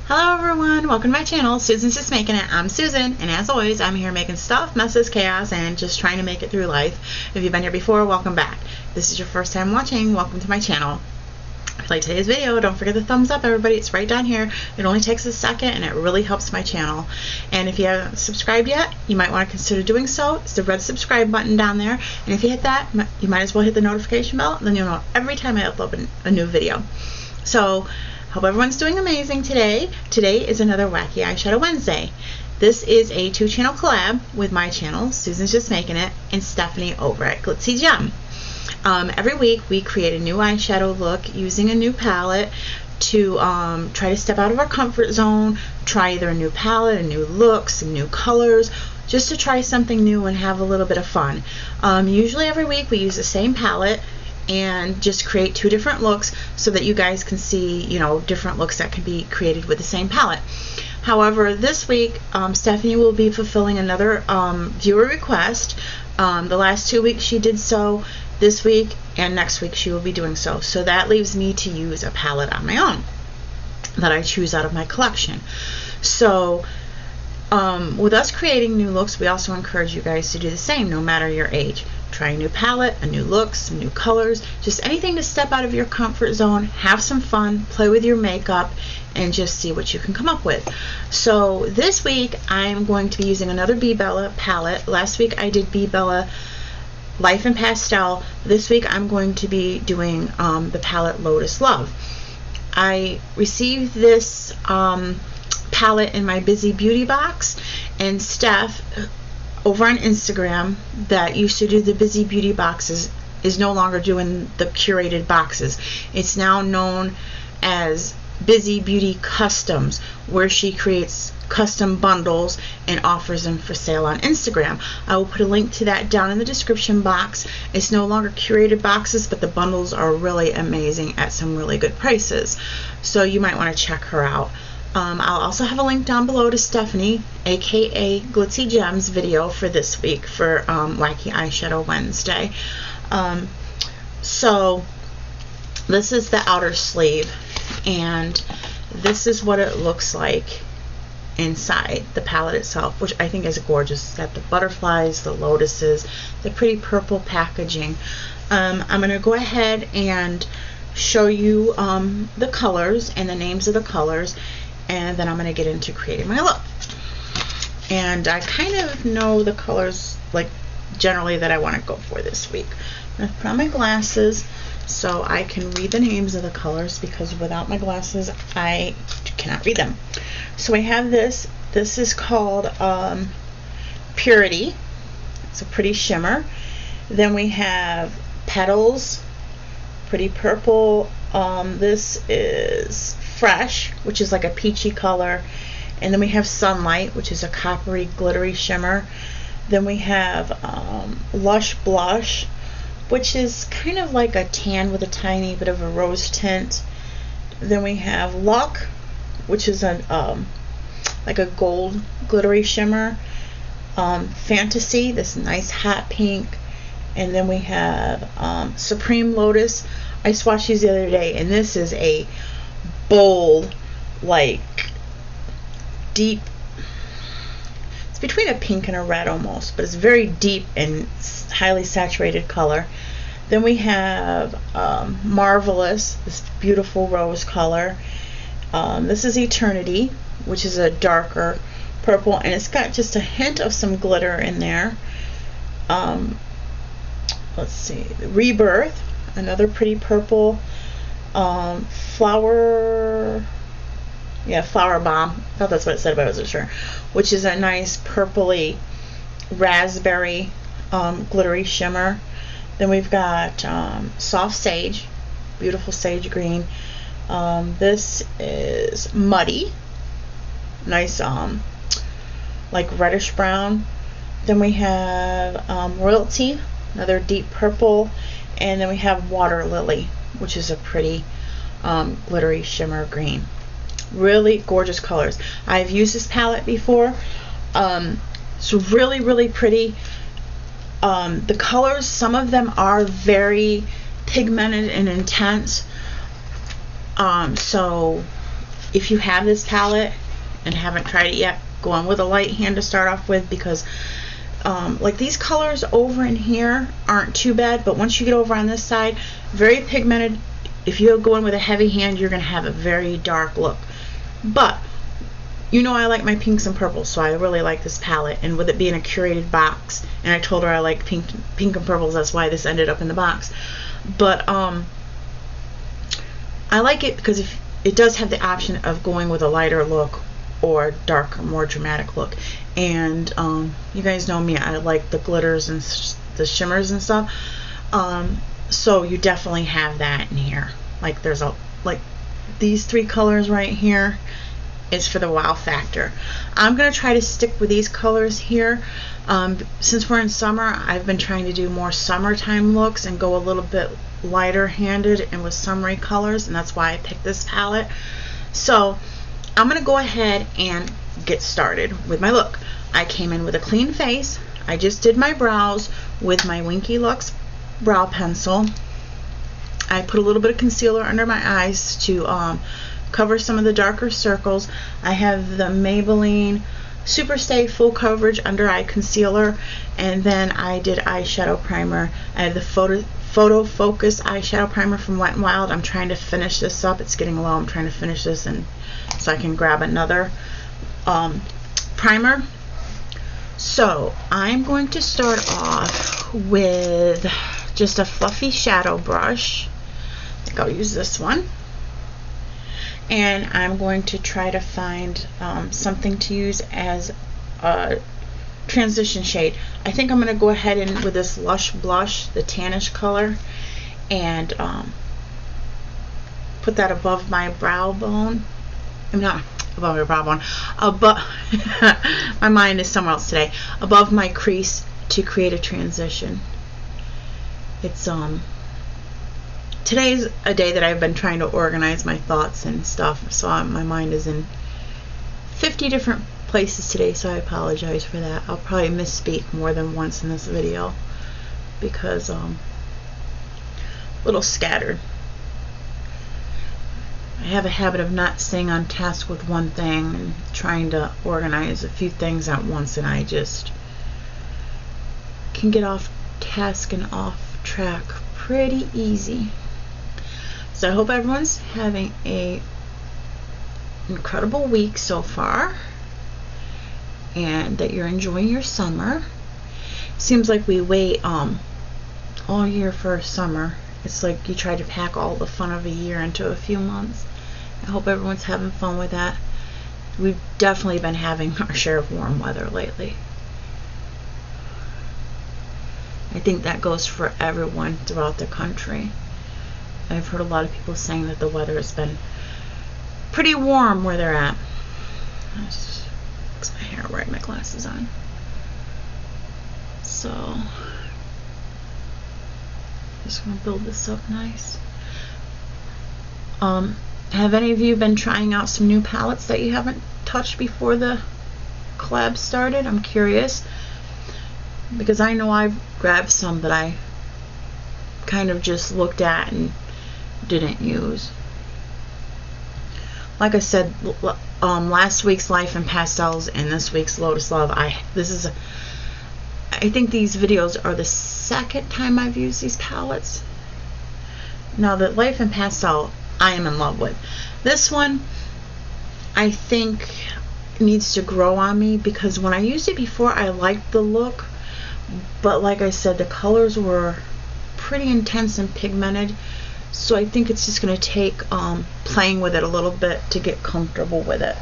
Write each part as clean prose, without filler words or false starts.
Hello everyone, welcome to my channel. Susan's Just Making It. I'm Susan, and as always, I'm here making stuff, messes, chaos, and just trying to make it through life. If you've been here before, welcome back. If this is your first time watching, welcome to my channel. If you like today's video, don't forget the thumbs up, everybody. It's right down here. It only takes a second, and it really helps my channel. And if you haven't subscribed yet, you might want to consider doing so. It's the red subscribe button down there, and if you hit that, you might as well hit the notification bell, and then you'll know every time I upload a new video. So, hope everyone's doing amazing today. Today is another Wacky Eyeshadow Wednesday. This is a 2-channel collab with my channel, Susan's Just Making It, and Stephanie over at Glitzy Gem. Every week we create a new eyeshadow look using a new palette to try to step out of our comfort zone, try either a new palette, a new look, some new colors, just to try something new and have a little bit of fun. Usually every week we use the same palette and just create 2 different looks so that you guys can see, you know, different looks that can be created with the same palette. However, this week Stephanie will be fulfilling another viewer request. The last 2 weeks she did so. This week and next week she will be doing so. So that leaves me to use a palette on my own that I choose out of my collection. So with us creating new looks, we also encourage you guys to do the same, no matter your age. Try a new palette, a new look, some new colors, just anything to step out of your comfort zone, have some fun, play with your makeup, and just see what you can come up with. So this week I'm going to be using another Be Bella palette. Last week I did Be Bella Life in Pastel. This week I'm going to be doing the palette Lotus Love. I received this palette in my Busy Beauty box, and Steph over on Instagram that used to do the Busy Beauty boxes is no longer doing the curated boxes. It's now known as Busy Beauty Customs, where she creates custom bundles and offers them for sale on Instagram. I will put a link to that down in the description box. It's no longer curated boxes, but the bundles are really amazing at some really good prices. So you might want to check her out. I'll also have a link down below to Stephanie, aka Glitzy Gems, video for this week for Wacky Eyeshadow Wednesday. So this is the outer sleeve, and this is what it looks like inside the palette itself, which I think is gorgeous. It's got the butterflies, the lotuses, the pretty purple packaging. I'm going to go ahead and show you the colors and the names of the colors, and then I'm going to get into creating my look. And I kind of know the colors, like, generally that I want to go for this week. I'm going to put on my glasses so I can read the names of the colors, because without my glasses I cannot read them. So we have this. This is called Purity. It's a pretty shimmer. Then we have Petals, pretty purple. This is Fresh, which is like a peachy color. And then we have Sunlight, which is a coppery glittery shimmer. Then we have Lush Blush, which is kind of like a tan with a tiny bit of a rose tint. Then we have Luck, which is a like a gold glittery shimmer. Fantasy, this nice hot pink. And then we have Supreme Lotus. I swatched these the other day, and this is a bold, like, deep, it's between a pink and a red almost, but it's very deep and highly saturated color. Then we have Marvelous, this beautiful rose color. This is Eternity, which is a darker purple, and it's got just a hint of some glitter in there. Let's see, Rebirth, another pretty purple. Flower Bomb, I thought that's what it said, but I wasn't sure, which is a nice purpley raspberry glittery shimmer. Then we've got Soft Sage, beautiful sage green. This is Muddy, nice like reddish brown. Then we have Royalty, another deep purple. And then we have Water Lily, which is a pretty glittery shimmer green. Really gorgeous colors. I've used this palette before. It's really, really pretty. The colors, some of them are very pigmented and intense. So if you have this palette and haven't tried it yet, go in with a light hand to start off with, because like these colors over in here aren't too bad, but once you get over on this side, very pigmented. If you go in with a heavy hand, you're going to have a very dark look. But you know I like my pinks and purples, so I really like this palette. And with it being a curated box, and I told her I like pink and purples, that's why this ended up in the box. But I like it because if it does have the option of going with a lighter look or darker, more dramatic look. And you guys know me, I like the glitters and the shimmers and stuff. So you definitely have that in here. Like there's like these three colors right here is for the wow factor. I'm gonna try to stick with these colors here. Since we're in summer, I've been trying to do more summertime looks and go a little bit lighter handed and with summery colors, and that's why I picked this palette. So I'm gonna go ahead and get started with my look. I came in with a clean face. I just did my brows with my Winky Lux brow pencil. I put a little bit of concealer under my eyes to cover some of the darker circles. I have the Maybelline Super Stay Full Coverage Under Eye Concealer, and then I did eyeshadow primer. I have the Photo Focus eyeshadow primer from Wet n Wild. I'm trying to finish this up. It's getting low. I'm trying to finish this and so I can grab another primer. So I'm going to start off with just a fluffy shadow brush. I think I'll use this one. And I'm going to try to find something to use as a transition shade. I think I'm going to go ahead and with this Lush Blush, the tannish color, and put that above my brow bone. I'm not above my brow bone, but my mind is somewhere else today. Above my crease to create a transition. It's today's a day that I've been trying to organize my thoughts and stuff, so my mind is in 50 different places today, so I apologize for that. I'll probably misspeak more than once in this video because a little scattered. I have a habit of not staying on task with one thing and trying to organize a few things at once, and I just can get off task and off track pretty easy. So I hope everyone's having a incredible week so far and that you're enjoying your summer. Seems like we wait all year for summer. It's like you try to pack all the fun of a year into a few months. I hope everyone's having fun with that. We've definitely been having our share of warm weather lately. I think that goes for everyone throughout the country. I've heard a lot of people saying that the weather has been pretty warm where they're at. I just fix my hair where I have my glasses on. So, just gonna build this up nice. Have any of you been trying out some new palettes that you haven't touched before the collab started? I'm curious, because I know I've grabbed some that I kind of just looked at and didn't use. Like I said, last week's Life in Pastels and this week's Lotus Love, I think these videos are the second time I've used these palettes. Now the Life in Pastel I am in love with. This one I think needs to grow on me, because when I used it before I liked the look, but like I said, the colors were pretty intense and pigmented, so I think it's just going to take playing with it a little bit to get comfortable with it,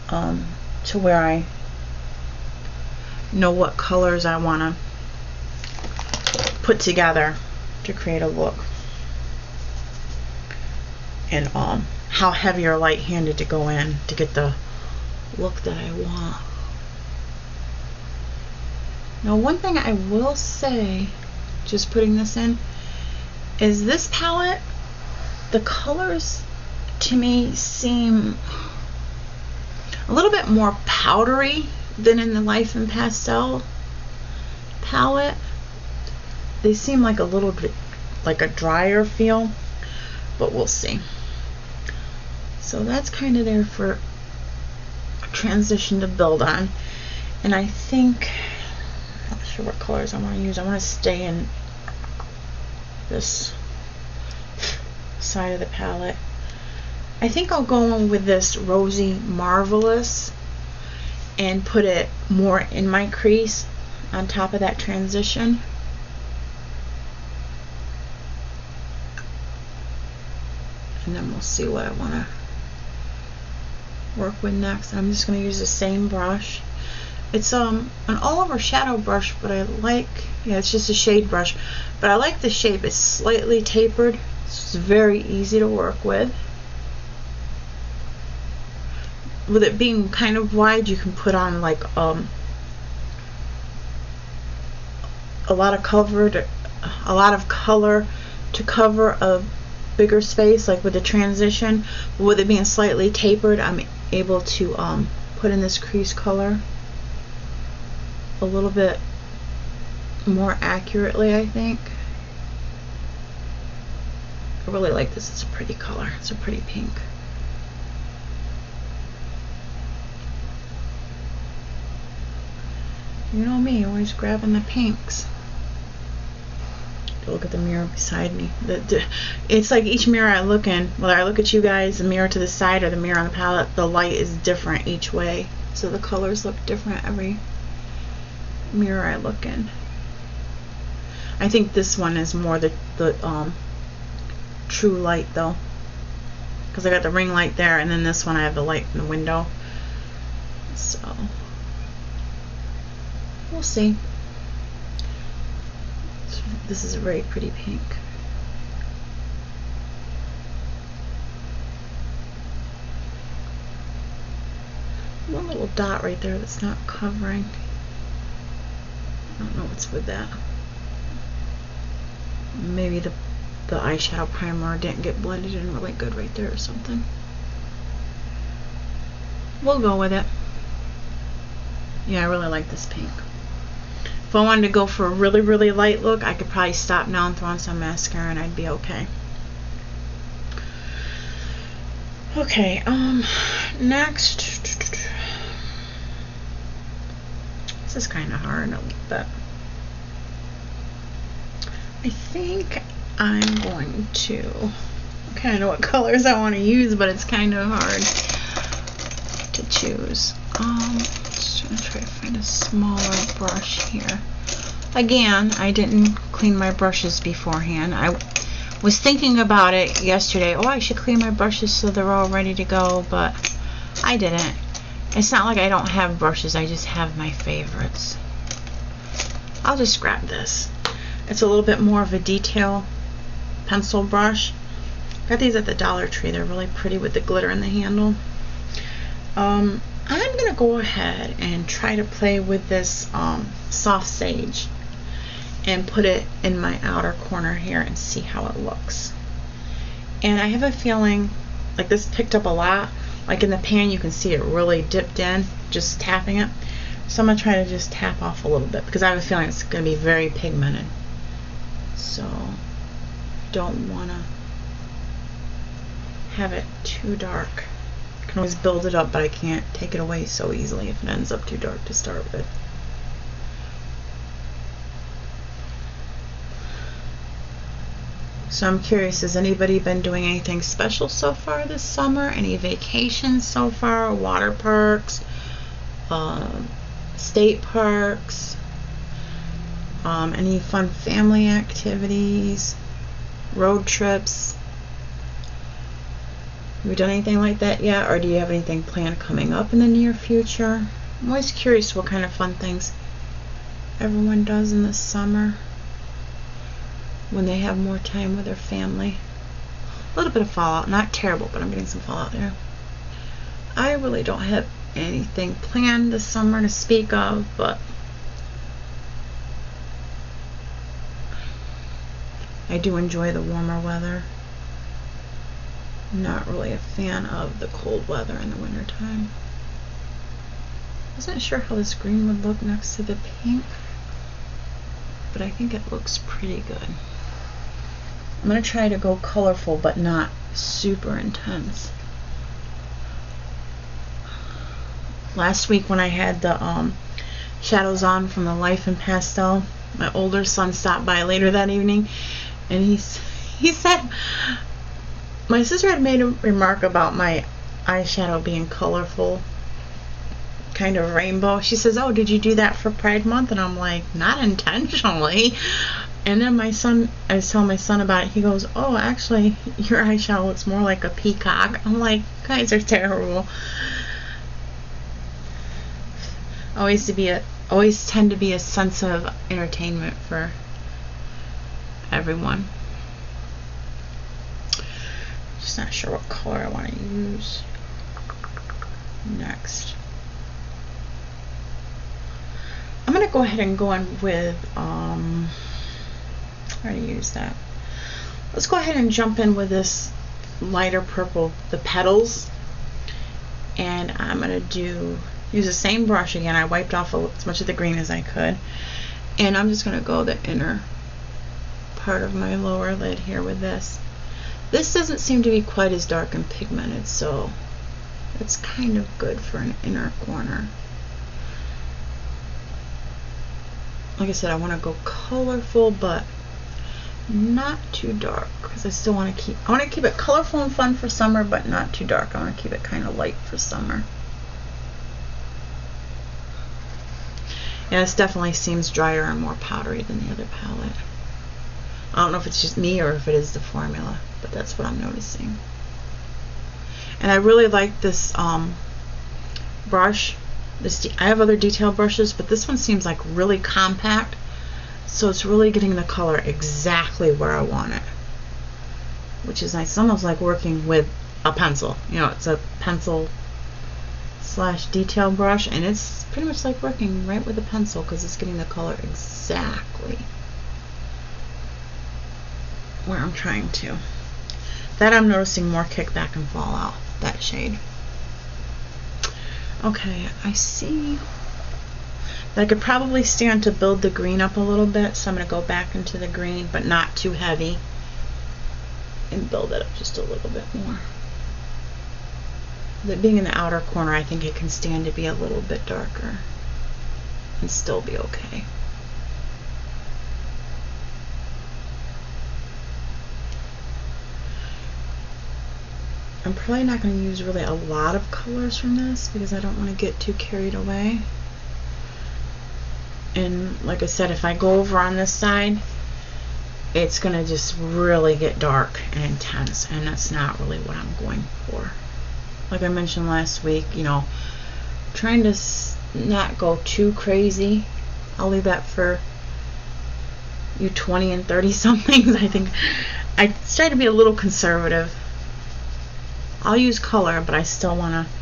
to where I know what colors I want to put together to create a look, and how heavy or light-handed to go in to get the look that I want. Now, one thing I will say, just putting this in, is this palette, the colors to me seem a little bit more powdery than in the Life in Pastel palette. They seem like a little bit like a drier feel, but we'll see. So that's kind of there for a transition to build on. And I think, I'm not sure what colors I want to use. I want to stay in this side of the palette. I think I'll go in with this Rosy Marvelous and put it more in my crease on top of that transition. And then we'll see what I want to work with next. I'm just going to use the same brush. It's an all over shadow brush, but I like, yeah, it's just a shade brush, but I like the shape. It's slightly tapered. It's very easy to work with. With it being kind of wide, you can put on like a lot of color to cover a bigger space, like with the transition. But with it being slightly tapered, I'm able to put in this crease color a little bit more accurately, I think. I really like this. It's a pretty color. It's a pretty pink. You know me, always grabbing the pinks. Look at the mirror beside me. It's like each mirror I look in, whether I look at you guys, the mirror to the side or the mirror on the palette, the light is different each way. So the colors look different every mirror I look in. I think this one is more the true light though, because I got the ring light there, and then this one I have the light in the window. So we'll see. This is a very pretty pink. One little dot right there that's not covering. I don't know what's with that. Maybe the eyeshadow primer didn't get blended in really good right there or something. We'll go with it. Yeah, I really like this pink. If I wanted to go for a really, really light look, I could probably stop now and throw on some mascara and I'd be okay. Okay, next. This is kind of hard a little bit. I think I'm going to, I kind of know what colors I want to use, but it's kind of hard to choose. Just gonna try to find a smaller brush here. Again, I didn't clean my brushes beforehand. I was thinking about it yesterday. Oh, I should clean my brushes so they're all ready to go, but I didn't. It's not like I don't have brushes, I just have my favorites. I'll just grab this. It's a little bit more of a detail pencil brush. Got these at the Dollar Tree. They're really pretty with the glitter in the handle. I'm gonna go ahead and try to play with this soft sage and put it in my outer corner here and see how it looks. And I have a feeling like this picked up a lot. Like in the pan you can see it really dipped in just tapping it. So I'm gonna try to just tap off a little bit because I have a feeling it's gonna be very pigmented. So don't wanna have it too dark. I can always build it up, but I can't take it away so easily if it ends up too dark to start with. So I'm curious, has anybody been doing anything special so far this summer? Any vacations so far? Water parks? State parks? Any fun family activities? Road trips? Have you done anything like that yet, or do you have anything planned coming up in the near future? I'm always curious what kind of fun things everyone does in the summer when they have more time with their family. A little bit of fallout, not terrible, but I'm getting some fallout there. I really don't have anything planned this summer to speak of, but I do enjoy the warmer weather. I'm not really a fan of the cold weather in the wintertime. I wasn't sure how this green would look next to the pink, but I think it looks pretty good. I'm going to try to go colorful but not super intense. Last week when I had the shadows on from the Life in Pastel, my older son stopped by later that evening, and he said, my sister had made a remark about my eyeshadow being colorful, kind of rainbow. She says, oh, did you do that for Pride Month? And I'm like, not intentionally. And then I was telling my son about it. He goes, oh, actually, your eyeshadow looks more like a peacock. I'm like, guys are terrible. Always tend to be a sense of entertainment for everyone. Just not sure what color I want to use next. I'm going to go ahead and go in with, I already used that. Let's go ahead and jump in with this lighter purple, the petals. And I'm going to use the same brush again. I wiped off as much of the green as I could. And I'm just going to go the inner part of my lower lid here with this. This doesn't seem to be quite as dark and pigmented, so it's kind of good for an inner corner. Like I said, I want to go colorful, but not too dark, because I still want to keep it colorful and fun for summer, but not too dark. I want to keep it kind of light for summer. Yeah, this definitely seems drier and more powdery than the other palette. I don't know if it's just me or if it is the formula, but that's what I'm noticing. And I really like this brush. I have other detail brushes, but this one seems like really compact, so it's really getting the color exactly where I want it, which is nice. It's almost like working with a pencil. You know, it's a pencil / detail brush, and it's pretty much like working right with a pencil because it's getting the color exactly where I'm trying to. That I'm noticing more kickback and fallout, that shade. Okay, I see that I could probably stand to build the green up a little bit, so I'm going to go back into the green, but not too heavy, and build it up just a little bit more. That being in the outer corner, I think it can stand to be a little bit darker and still be okay. I'm probably not going to use really a lot of colors from this because I don't want to get too carried away. And like I said, if I go over on this side, it's going to just really get dark and intense, and that's not really what I'm going for. Like I mentioned last week, you know, trying to not go too crazy. I'll leave that for you 20 and 30 somethings. I think I try to be a little conservative. I'll use color, but I still want to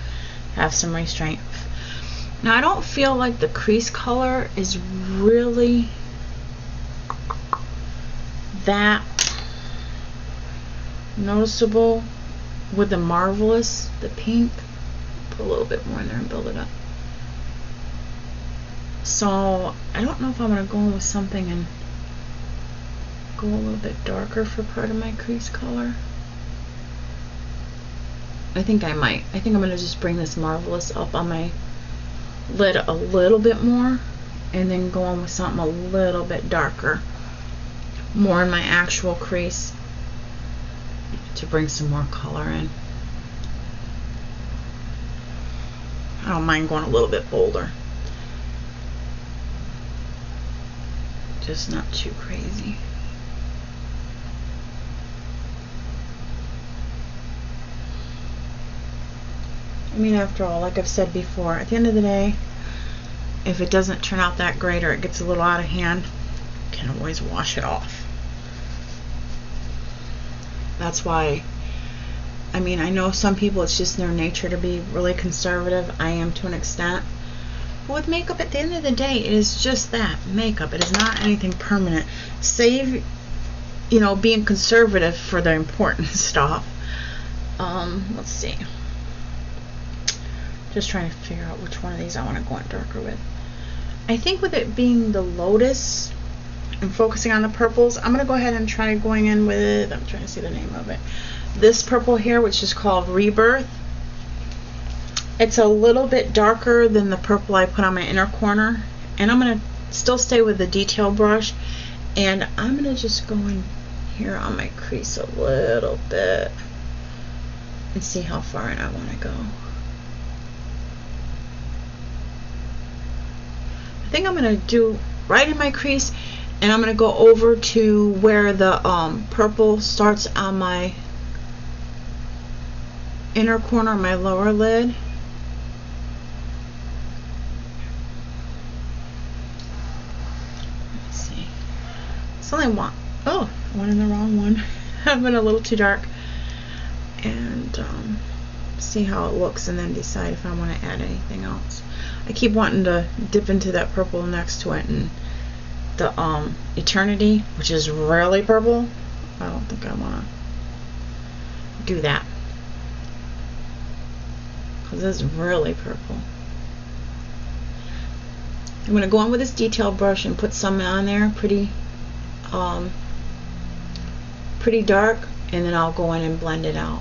have some restraint. Now, I don't feel like the crease color is really that noticeable with the Marvelous, the pink. Put a little bit more in there and build it up. So, I don't know if I'm going to go with something and go a little bit darker for part of my crease color. I think I might. I think I'm going to just bring this Marvelous up on my lid a little bit more, and then go on with something a little bit darker, more in my actual crease, to bring some more color in. I don't mind going a little bit bolder, just not too crazy. I mean, after all, like I've said before, at the end of the day, if it doesn't turn out that great or it gets a little out of hand, you can always wash it off. That's why, I mean, I know some people, it's just their nature to be really conservative. I am to an extent. But with makeup, at the end of the day, it is just that, makeup. It is not anything permanent. Save, you know, being conservative for the important stuff. Let's see. Just trying to figure out which one of these I want to go in darker with. I think with it being the Lotus and focusing on the purples, I'm going to go ahead and try going in with, I'm trying to see the name of it, this purple here, which is called Rebirth. It's a little bit darker than the purple I put on my inner corner, and I'm going to still stay with the detail brush, and I'm going to just go in here on my crease a little bit and see how far in I want to go. I think I'm going to do right in my crease, and I'm going to go over to where the purple starts on my inner corner, my lower lid. Let's see. It's only one. Oh, I went in the wrong one. I went a little too dark. And see how it looks, and then decide if I want to add anything else. I keep wanting to dip into that purple next to it, and the Eternity, which is really purple. I don't think I want to do that, because it's really purple. I'm going to go in with this detail brush and put some on there, pretty dark, and then I'll go in and blend it out.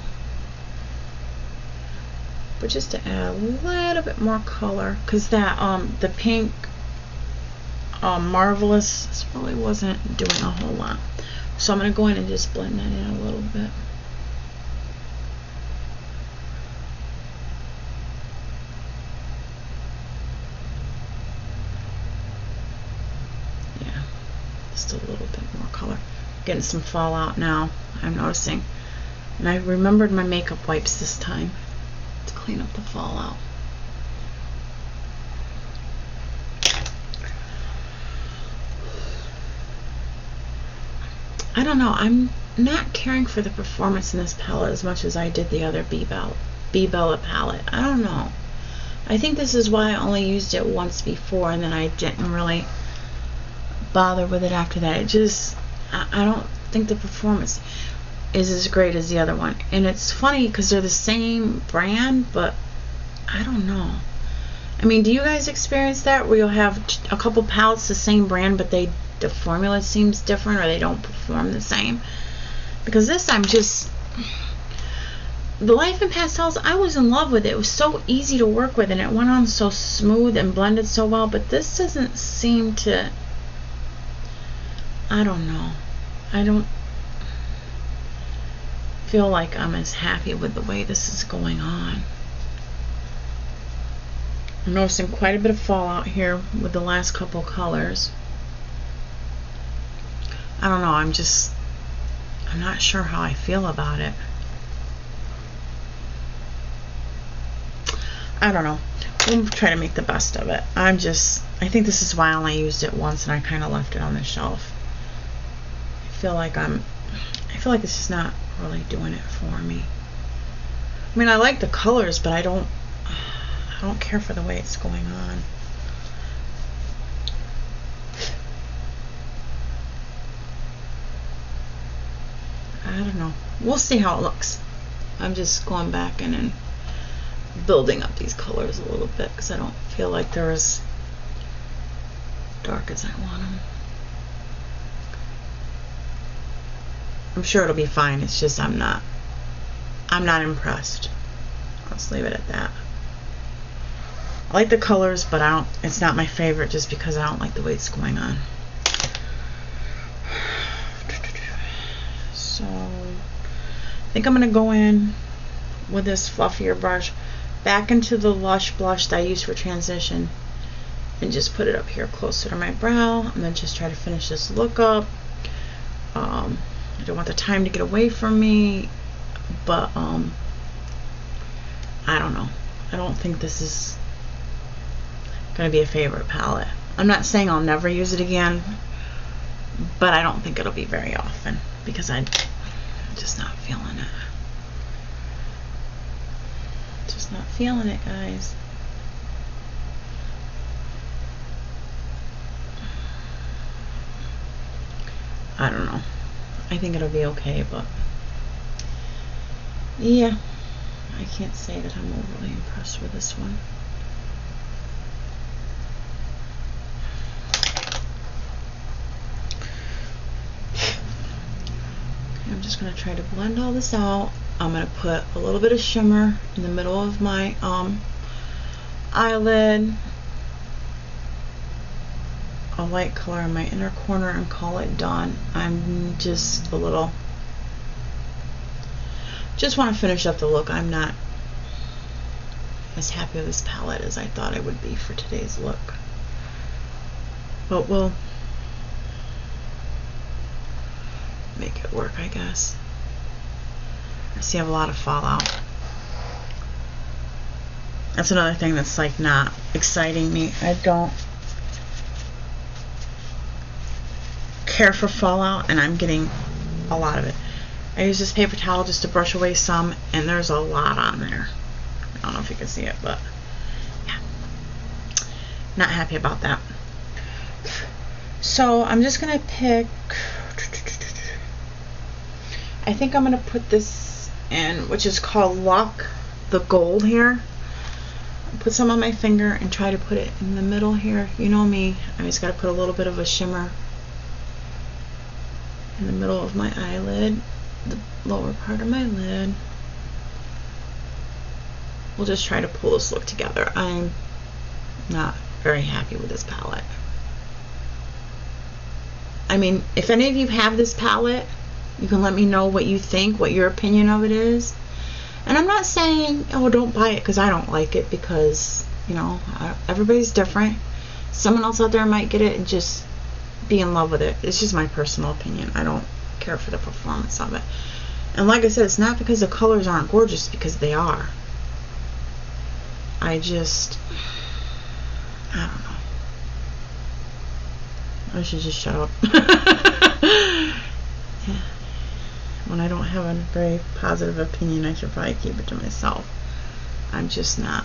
But just to add a little bit more color, because that the pink Marvelous really wasn't doing a whole lot. So I'm going to go in and just blend that in a little bit. Yeah, just a little bit more color. Getting some fallout now, I'm noticing. And I remembered my makeup wipes this time to clean up the fallout. I don't know, I'm not caring for the performance in this palette as much as I did the other Bella palette. I don't know. I think this is why I only used it once before, and then I didn't really bother with it after that. It just, I don't think the performance is as great as the other one. And it's funny because they're the same brand, but I don't know. I mean, do you guys experience that, where you'll have a couple palettes the same brand, but the formula seems different, or they don't perform the same? Because this, I'm just, the Life in Pastels, I was in love with it. It was so easy to work with, and it went on so smooth and blended so well. But this doesn't seem to, I don't know. I don't feel like I'm as happy with the way this is going on. I'm noticing quite a bit of fallout here with the last couple colors. I don't know, I'm not sure how I feel about it. I don't know. We'll try to make the best of it. I think this is why I only used it once, and I kind of left it on the shelf. I feel like it's just not really doing it for me. I mean, I like the colors, but I don't care for the way it's going on. I don't know. We'll see how it looks. I'm just going back in and building up these colors a little bit, because I don't feel like they're as dark as I want them. I'm sure it'll be fine. It's just I'm not impressed. I'll just leave it at that. I like the colors, but it's not my favorite, just because I don't like the way it's going on. So I think I'm going to go in with this fluffier brush back into the Lush blush that I used for transition, and just put it up here closer to my brow. I'm going to just try to finish this look up. I don't want the time to get away from me, but I don't know. I don't think this is going to be a favorite palette. I'm not saying I'll never use it again, but I don't think it'll be very often, because I'm just not feeling it. Just not feeling it, guys. I don't know. I think it'll be okay, but yeah, I can't say that I'm overly impressed with this one. Okay, I'm just going to try to blend all this out. I'm going to put a little bit of shimmer in the middle of my eyelid a light color in my inner corner and call it done. I'm just a little, just want to finish up the look. I'm not as happy with this palette as I thought I would be for today's look, but we'll make it work, I guess. I see I have a lot of fallout. That's another thing that's like not exciting me. I don't care for fallout, and I'm getting a lot of it. I use this paper towel just to brush away some, and there's a lot on there. I don't know if you can see it, but yeah, not happy about that. So I'm just gonna pick, I think I'm gonna put this in, which is called Lock the Gold here. Put some on my finger and try to put it in the middle here. You know me, I just gotta put a little bit of a shimmer in the middle of my eyelid, the lower part of my lid. We'll just try to pull this look together. I'm not very happy with this palette. I mean, if any of you have this palette, you can let me know what you think, what your opinion of it is. And I'm not saying, oh, don't buy it because I don't like it, because, you know, everybody's different. Someone else out there might get it and just be in love with it. It's just my personal opinion. I don't care for the performance of it. And like I said, it's not because the colors aren't gorgeous, because they are. I don't know. I should just shut up. Yeah. When I don't have a very positive opinion, I should probably keep it to myself. I'm just not.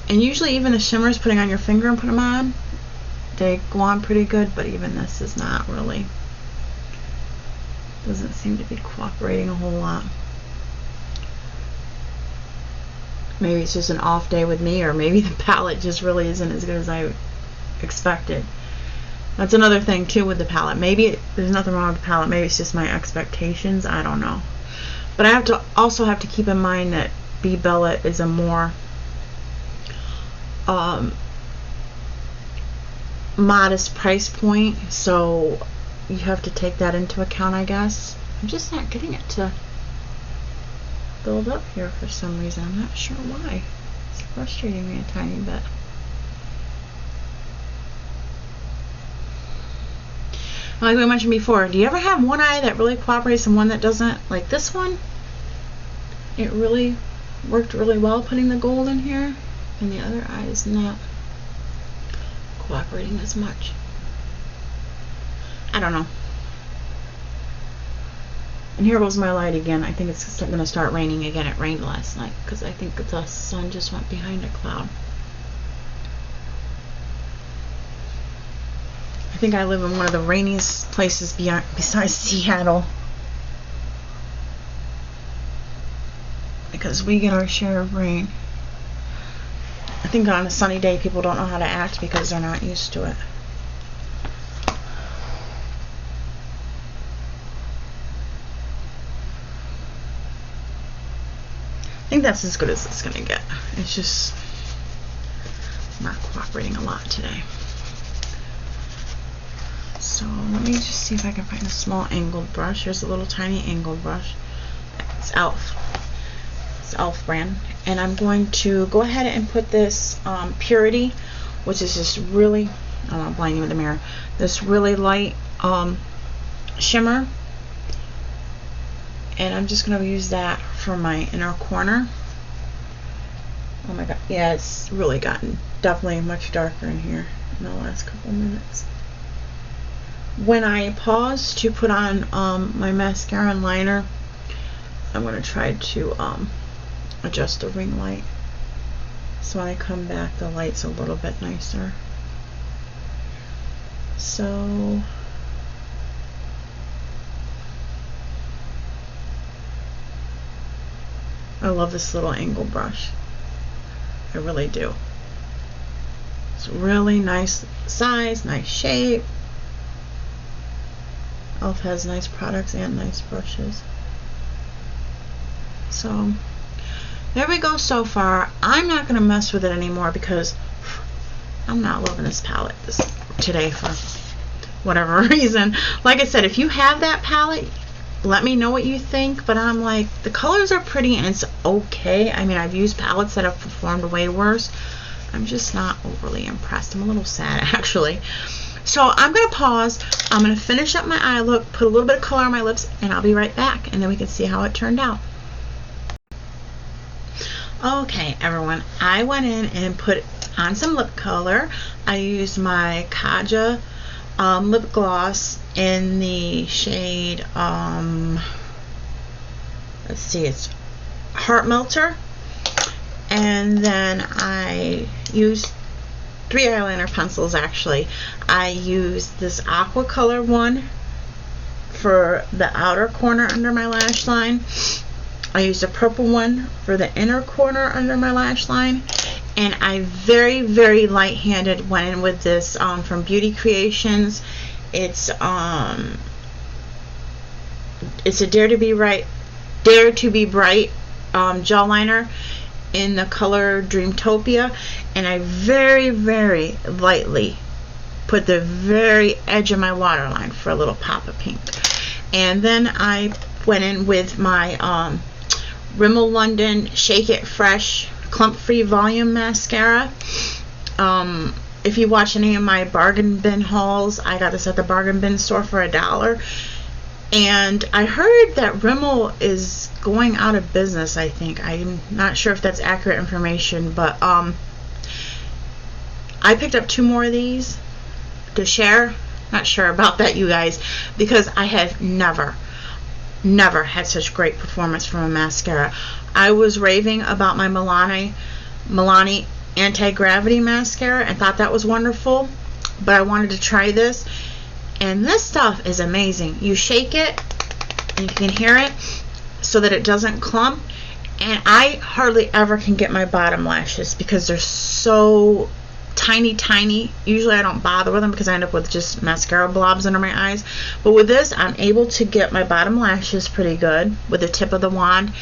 And usually even the shimmers, putting on your finger and put them on, they go on pretty good, but even this is not really, doesn't seem to be cooperating a whole lot. Maybe it's just an off day with me, or maybe the palette just really isn't as good as I expected. That's another thing too with the palette. Maybe there's nothing wrong with the palette. Maybe it's just my expectations. I don't know. But I also have to keep in mind that Be Bella is a more modest price point, so you have to take that into account, I guess. I'm just not getting it to build up here for some reason. I'm not sure why. It's frustrating me a tiny bit. Like we mentioned before, do you ever have one eye that really cooperates and one that doesn't? Like this one, it really worked really well putting the gold in here, and the other eye is not cooperating as much. I don't know. And here goes my light again. I think it's going to start raining again. It rained last night because I think the sun just went behind a cloud. I think I live in one of the rainiest places besides Seattle, because we get our share of rain. I think on a sunny day people don't know how to act because they're not used to it. I think that's as good as it's gonna get. It's just not cooperating a lot today. So let me just see if I can find a small angled brush. Here's a little tiny angled brush. It's Elf. It's Elf brand. And I'm going to go ahead and put this Purity, which is just really, I don't know, blinding with the mirror. This really light shimmer. And I'm just going to use that for my inner corner. Oh my god. Yeah, it's really gotten definitely much darker in here in the last couple minutes. When I pause to put on my mascara and liner, I'm going to try to adjust the ring light, so when I come back the light's a little bit nicer. So I love this little angle brush. I really do. It's really nice size, nice shape. Elf has nice products and nice brushes. So there we go so far. I'm not going to mess with it anymore because I'm not loving this palette today for whatever reason. Like I said, if you have that palette, let me know what you think. But I'm like, the colors are pretty and it's okay. I mean, I've used palettes that have performed way worse. I'm just not overly impressed. I'm a little sad, actually. So I'm going to pause. I'm going to finish up my eye look, put a little bit of color on my lips, and I'll be right back. And then we can see how it turned out. Okay, everyone. I went in and put on some lip color. I used my Kaja lip gloss in the shade, let's see, it's Heart Melter. And then I used 3 eyeliner pencils, actually. I used this aqua color one for the outer corner under my lash line. I used a purple one for the inner corner under my lash line. And I very, very light-handed went in with this from Beauty Creations. It's a Dare to Be Bright gel liner in the color Dreamtopia, and I very, very lightly put the very edge of my waterline for a little pop of pink. And then I went in with my Rimmel London Shake It Fresh Clump Free Volume Mascara. If you watch any of my bargain bin hauls, I got this at the bargain bin store for $1. And I heard that Rimmel is going out of business, I think. I'm not sure if that's accurate information, but I picked up 2 more of these to share. Not sure about that, you guys, because I have never had such great performance from a mascara. I was raving about my Milani Anti-Gravity Mascara and thought that was wonderful, but I wanted to try this. And this stuff is amazing. You shake it, and you can hear it, so that it doesn't clump. And I hardly ever can get my bottom lashes because they're so tiny. Usually I don't bother with them because I end up with just mascara blobs under my eyes. But with this, I'm able to get my bottom lashes pretty good with the tip of the wand.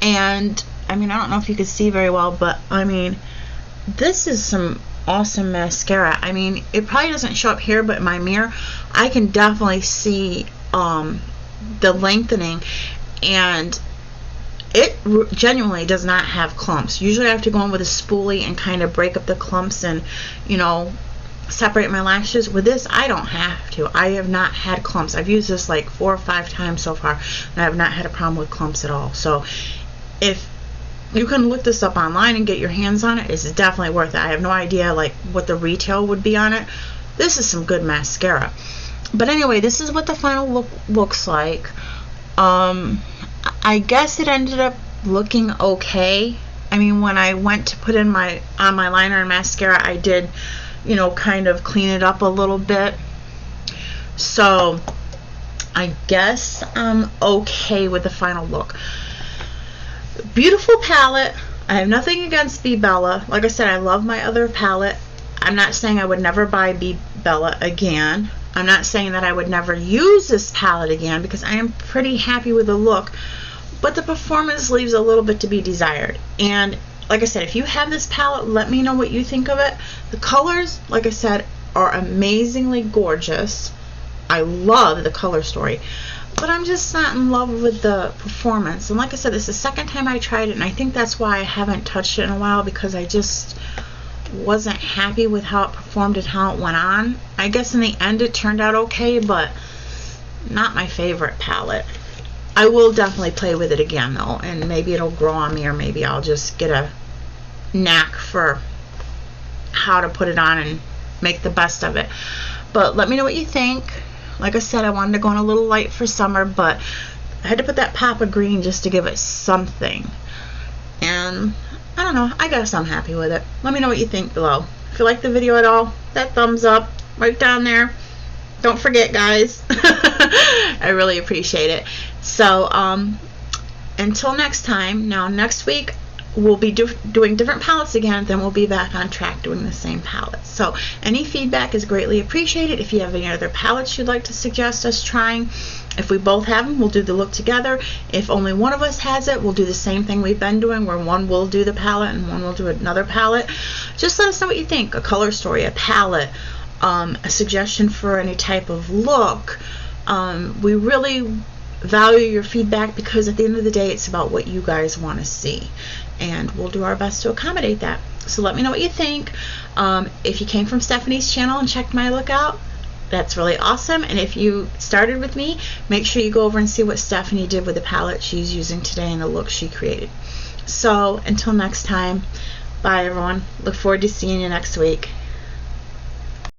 And, I mean, I don't know if you can see very well, but, I mean, this is some awesome mascara. I mean, it probably doesn't show up here, but in my mirror I can definitely see the lengthening, and it genuinely does not have clumps. Usually I have to go in with a spoolie and kind of break up the clumps and, you know, separate my lashes. With this, I don't have to. I have not had clumps. I've used this like 4 or 5 times so far, and I have not had a problem with clumps at all. So if you can look this up online and get your hands on it, it's definitely worth it. I have no idea like what the retail would be on it. This is some good mascara. But anyway, this is what the final look looks like. I guess it ended up looking okay. I mean, when I went to put in my liner and mascara, I did, you know, kind of clean it up a little bit. So I guess I'm okay with the final look. Beautiful palette. I have nothing against B Bella. Like I said, I love my other palette. I'm not saying I would never buy B Bella again. I'm not saying that I would never use this palette again, because I am pretty happy with the look, but the performance leaves a little bit to be desired. And like I said, if you have this palette, let me know what you think of it. The colors, like I said, are amazingly gorgeous. I love the color story, but I'm just not in love with the performance. And like I said, this is the second time I tried it, and I think that's why I haven't touched it in a while, because I just wasn't happy with how it performed and how it went on. I guess in the end it turned out okay, but not my favorite palette. I will definitely play with it again though, and maybe it'll grow on me, or maybe I'll just get a knack for how to put it on and make the best of it. But let me know what you think. Like I said, I wanted to go in a little light for summer, but I had to put that pop of green just to give it something. And I don't know, I guess I'm happy with it. Let me know what you think below. If you like the video at all, that thumbs up right down there. Don't forget, guys. I really appreciate it. So until next time. Now next week we'll be doing different palettes again, then we'll be back on track doing the same palettes. So any feedback is greatly appreciated. If you have any other palettes you'd like to suggest us trying, if we both have them, we'll do the look together. If only one of us has it, we'll do the same thing we've been doing, where one will do the palette and one will do another palette. Just let us know what you think. A color story, a palette, a suggestion for any type of look. We really value your feedback, because at the end of the day, it's about what you guys want to see, and we'll do our best to accommodate that. So let me know what you think. If you came from Stephanie's channel and checked my look out, that's really awesome. And if you started with me, make sure you go over and see what Stephanie did with the palette she's using today and the look she created. So until next time, bye everyone. Look forward to seeing you next week.